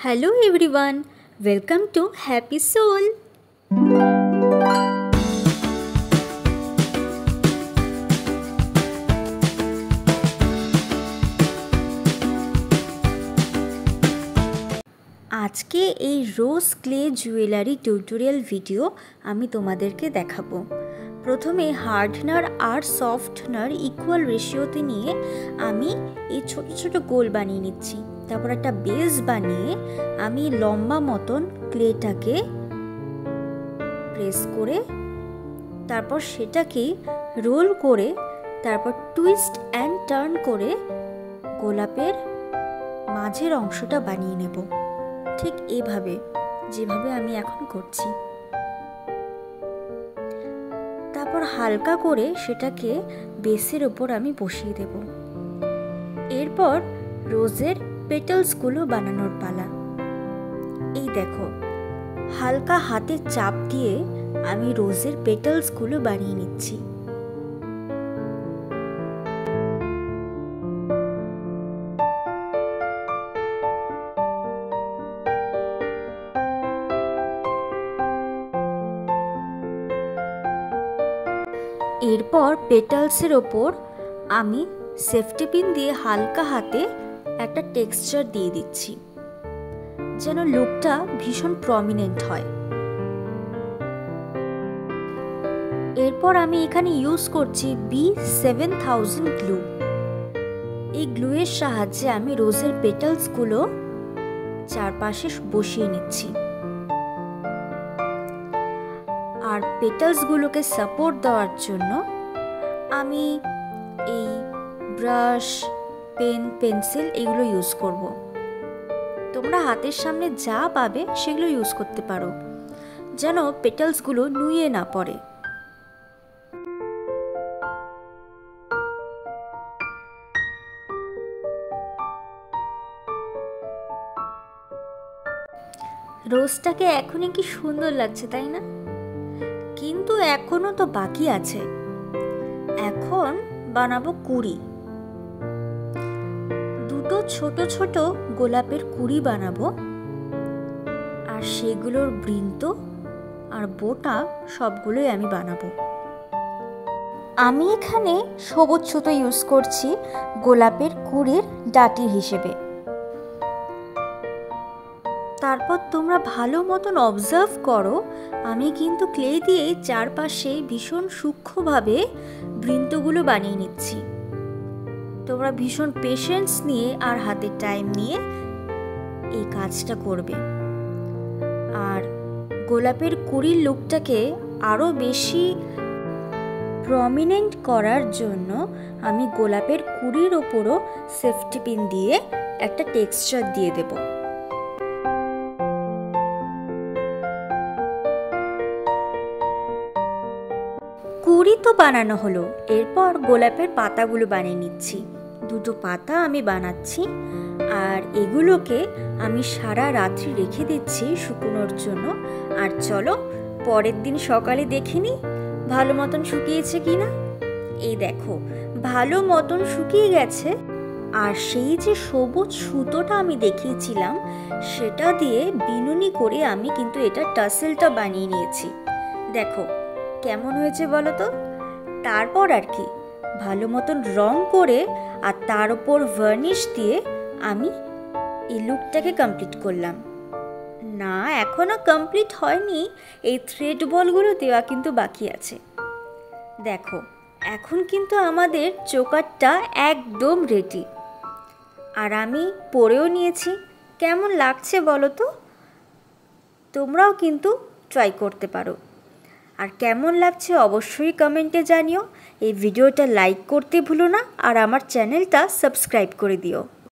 Hello everyone, welcome to Happy Soul. আজকে এই রোজ clay jewellery tutorial video আমি তোমাদেরকে দেখাবো। প্রথমে হার্ডনার আর সফটনার ইকুয়াল রেশিওতে নিয়ে আমি এই ছোট ছোট গোল বানিয়ে নিচ্ছি। তারপর একটা বেস বানিয়ে আমি লম্বা মতন ক্লেটাকে প্রেস করে তারপর সেটাকে রোল করে তারপর টুইস্ট অ্যান্ড টার্ন করে গোলাপের মাঝের অংশটা বানিয়ে নেব, ঠিক এইভাবে যেভাবে আমি এখন করছি। তারপর হালকা করে সেটাকে বেসের ওপর আমি বসিয়ে দেব। এরপর রোজের পেটালসগুলো বানানোর পালা। এই দেখো, হালকা হাতে চাপ দিয়ে আমি রোজের পেটালসগুলো বানিয়ে নিচ্ছি। এরপর পেটালসের ওপর আমি সেফটি পিন দিয়ে হালকা হাতে একটা টেক্সচার দিয়ে দিচ্ছি, যেন লুকটা ভীষণ প্রমিনেন্ট হয়। এরপর আমি এখানে ইউজ করছি B7000 গ্লু। এই গ্লুয়ের সাহায্যে আমি রোজের পেটালসগুলো চারপাশে বসিয়ে নিচ্ছি। আর পেটালসগুলোকে সাপোর্ট দেওয়ার জন্য আমি এই ব্রাশ, পেন, পেন্সিল এগুলো ইউজ করব। তোমরা হাতের সামনে যা পাবে সেগুলো ইউজ করতে পারো, যেন পেটালসগুলো নুয়ে না পড়ে। রোজটাকে এখনই কি সুন্দর লাগছে, তাই না? কিন্তু এখনো তো বাকি আছে। এখন বানাবো কুড়ি। দুটো ছোট ছোট গোলাপের কুড়ি বানাবো, আর সেগুলোর বৃন্ত আর বোটা সবগুলোই আমি বানাবো। আমি এখানে সবুজ সুতো ইউজ করছি গোলাপের কুড়ির ডাটি হিসেবে। তারপর তোমরা ভালো মতন অবজার্ভ করো, আমি কিন্তু ক্লে দিয়ে চারপাশে ভীষণ সূক্ষ্মভাবে বৃন্তগুলো বানিয়ে নিচ্ছি। তোমরা ভীষণ পেশেন্স নিয়ে আর হাতের টাইম নিয়ে এই কাজটা করবে। আর গোলাপের কুড়ির লুকটাকে আরও বেশি প্রমিনেন্ট করার জন্য আমি গোলাপের কুড়ির ওপরও সেফটি পিন দিয়ে একটা টেক্সচার দিয়ে দেব। কুড়ি তো বানানো হলো, এরপর গোলাপের পাতাগুলো বানিয়ে নিচ্ছি। দুটো পাতা আমি বানাচ্ছি, আর এগুলোকে আমি সারা রাত্রি রেখে দিচ্ছি শুকোনোর জন্য। আর চলো পরের দিন সকালে দেখে নিই ভালো মতন শুকিয়েছে কিনা। এই দেখো, ভালো মতন শুকিয়ে গেছে। আর সেই যে সবুজ সুতোটা আমি দেখিয়েছিলাম সেটা দিয়ে বিনুনি করে আমি কিন্তু এটা টাসেলটা বানিয়ে নিয়েছি। দেখো কেমন হয়েছে বলো তো। তারপর আর কি ভালো মতন রং করে আর তার উপর ভার্নিশ দিয়ে আমি এই লুকটাকে কমপ্লিট করলাম। না, এখনো কমপ্লিট হয়নি, এই থ্রেড বলগুলো দেওয়া কিন্তু বাকি আছে। দেখো এখন কিন্তু আমাদের চোকারটা একদম রেডি। আর আমি পরেও নিয়েছি। কেমন লাগছে বলো তো? তোমরাও কিন্তু ট্রাই করতে পারো। আর কেমন লাগছে অবশ্যই কমেন্টে জানিও। এই ভিডিওটা লাইক করতে ভুলো না, আর আমার চ্যানেলটা সাবস্ক্রাইব করে দিও।